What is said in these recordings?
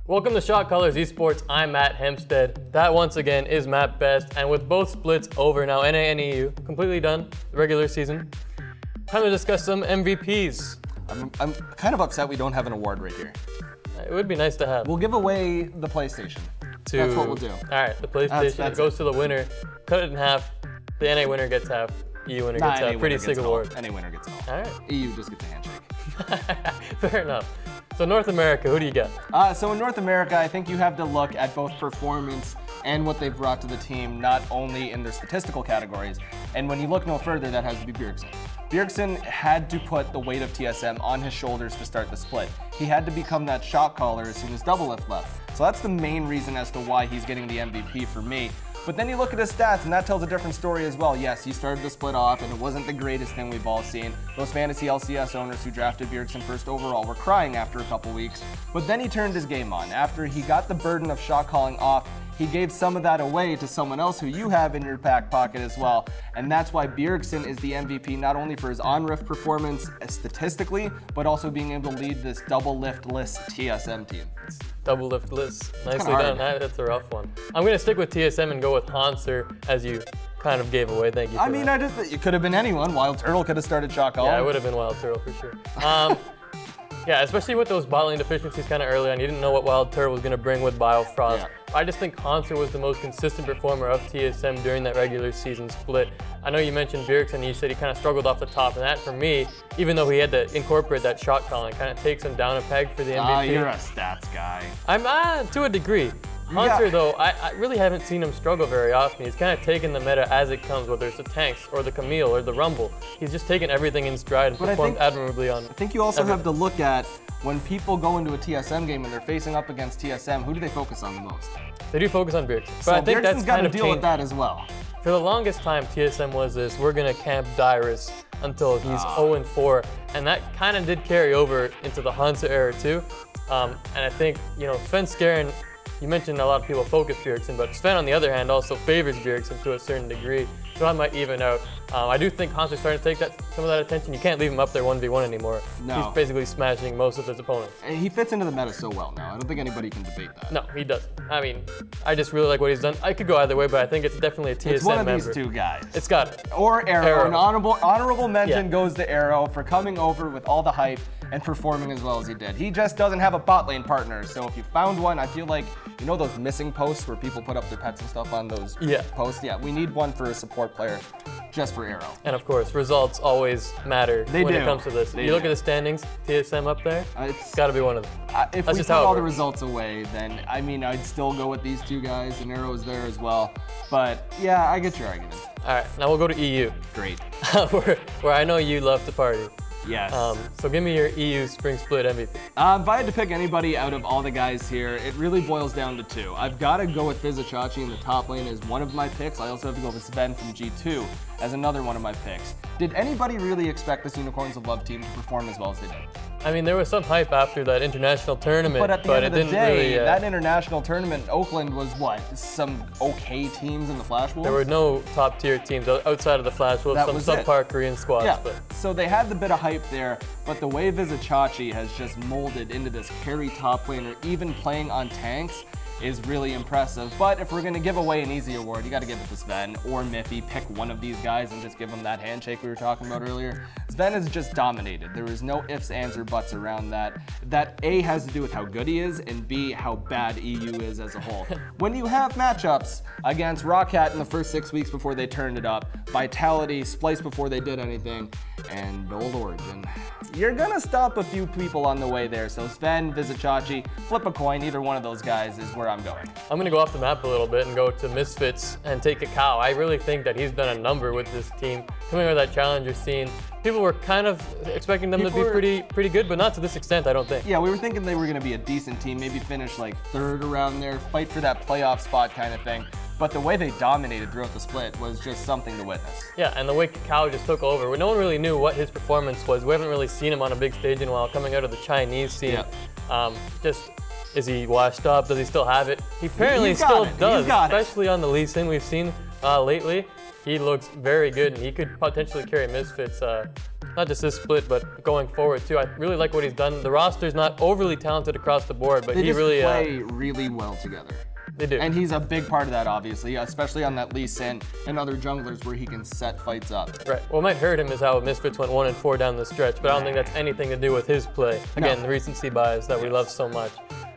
Welcome to Shot Callers Esports. I'm Matt Hempstead. That once again is Matt Best, and with both splits over now, NA and EU completely done, the regular season, time to discuss some MVPs. I'm kind of upset we don't have an award right here. It would be nice to have. We'll give away the PlayStation. That's what we'll do. All right, the PlayStation That's goes to the winner. Cut it in half. The NA winner gets half. EU winner gets half. Pretty sick award. NA winner gets all. All right. EU just gets a handshake. Fair enough. So North America, who do you got? So in North America, I think you have to look at both performance and what they've brought to the team, not only in their statistical categories. And when you look no further, that has to be Bjergsen. Bjergsen had to put the weight of TSM on his shoulders to start the split. He had to become that shot caller as soon as Doublelift left. So that's the main reason as to why he's getting the MVP for me. But then you look at his stats, and that tells a different story as well. Yes, he started the split off, and it wasn't the greatest thing we've all seen. Those fantasy LCS owners who drafted Bjergsen first overall were crying after a couple weeks. But then he turned his game on. After he got the burden of shot calling off, he gave some of that away to someone else who you have in your back pocket as well. And that's why Bjergsen is the MVP, not only for his on-riff performance statistically, but also being able to lead this double liftless TSM team. Double liftless. Nicely done. That's a rough one. I'm going to stick with TSM and go with Hauntzer, as you kind of gave away. Thank you for that. It could have been anyone. Wild Turtle could have started shot calling. Yeah, it would have been Wild Turtle for sure. Yeah, especially with those bot lane deficiencies kind of early on. You didn't know what Wild Turtle was going to bring with Biofrost. Yeah. I just think Hauntzer was the most consistent performer of TSM during that regular season split. I know you mentioned Bjergsen, and you said he kind of struggled off the top, and that for me, even though he had to incorporate that shot calling, kind of takes him down a peg for the MVP. You're a stats guy. I'm to a degree. Hauntzer, though, I really haven't seen him struggle very often. He's kind of taken the meta as it comes, whether it's the tanks or the Camille or the Rumble. He's just taken everything in stride and performed admirably on. I think you also have to look at when people go into a TSM game and they're facing up against TSM, who do they focus on the most? They do focus on Bjergsen. But so I think that's got kind to of deal with that as well. For the longest time, TSM was this, we're going to camp Dyrus until he's 0-4. And that kind of did carry over into the Hauntzer era too. And I think, you know, Sven Skaren, you mentioned a lot of people focus Bjergsen, but Sven, on the other hand, also favors Bjergsen to a certain degree. So I might even out. I do think Hauntzer's starting to take some of that attention. You can't leave him up there 1v1 anymore. No. He's basically smashing most of his opponents. And he fits into the meta so well now. I don't think anybody can debate that. No, he doesn't. I mean, I just really like what he's done. I could go either way, but I think it's definitely a TSM member. It's one of these two guys. It's got it. Or Arrow. An honorable mention goes to Arrow for coming over with all the hype and performing as well as he did. He just doesn't have a bot lane partner, so if you found one, I feel like, you know those missing posts where people put up their pets and stuff on those posts? Yeah, we need one for a support player, just for Arrow. And of course, results always matter when it comes to this. You look at the standings, TSM up there, it's got to be one of them. If we put all the results away, then, I mean, I'd still go with these two guys, and Arrow is there as well. But, yeah, I get your argument. All right, now we'll go to EU. Great. where I know you love to party. Yes. So give me your EU Spring Split MVP. If I had to pick anybody out of all the guys here, it really boils down to two. I've got to go with Vizicachi in the top lane as one of my picks. I also have to go with Sven from G2 as another one of my picks. Did anybody really expect this Unicorns of Love team to perform as well as they did? I mean, there was some hype after that international tournament, but at the end of the day, that international tournament, Oakland was what? Some okay teams in the Flash Wolves? There were no top-tier teams outside of the Flash Wolves, some subpar Korean squads. Yeah. But. So they had the bit of hype there, but the way Vizicachi has just molded into this carry top laner, even playing on tanks, is really impressive. But if we're going to give away an easy award, you got to give it to Sven or Miffy. Pick one of these guys and just give them that handshake we were talking about earlier. Sven has just dominated. There is no ifs, ands, or buts around that. That A has to do with how good he is, and B, how bad EU is as a whole. When you have matchups against Rockhat in the first 6 weeks before they turned it up, Vitality, Splice before they did anything, and Old Origin, you're going to stop a few people on the way there. So Sven, Vizicachi, flip a coin, either one of those guys is where I'm going. I'm going to go off the map a little bit and go to Misfits and take Kakao. I really think that he's done a number with this team. Coming out of that challenger scene, people were kind of expecting them to be pretty good, but not to this extent, I don't think. Yeah, we were thinking they were going to be a decent team, maybe finish like third around there, fight for that playoff spot kind of thing. But the way they dominated throughout the split was just something to witness. Yeah, and the way Kakao just took over. No one really knew what his performance was. We haven't really seen him on a big stage in a while, coming out of the Chinese scene. Yeah. Is he washed up? Does he still have it? He apparently still does, especially on the Lee Sin we've seen lately. He looks very good, and he could potentially carry Misfits not just this split, but going forward too. I really like what he's done. The roster's not overly talented across the board, but they he really play really well together. They do. And he's a big part of that, obviously, especially on that Lee Sin and other junglers where he can set fights up. Right. What might hurt him is how Misfits went 1-4 down the stretch, but I don't think that's anything to do with his play. Again, the recency bias that we love so much.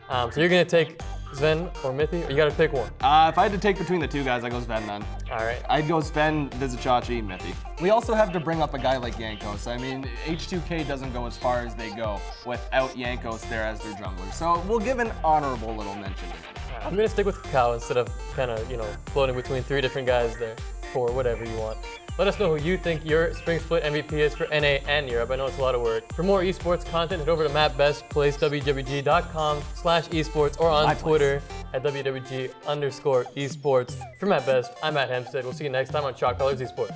So you're going to take Sven or Mithy, or you got to pick one? If I had to take between the two guys, I'd go Sven then. All right. I'd go Sven, Vizicachi, Mithy. We also have to bring up a guy like Jankos. I mean, H2K doesn't go as far as they go without Jankos there as their jungler. So we'll give an honorable little mention to him. I'm going to stick with Kakao instead of kind of, floating between 3 different guys there for whatever you want. Let us know who you think your Spring Split MVP is for NA and Europe. I know it's a lot of work. For more esports content, head over to Matt Best Plays WWG.com/esports or on Twitter at WWG_esports. For Matt Best, I'm Matt Hempstead. We'll see you next time on Shot Callers Esports.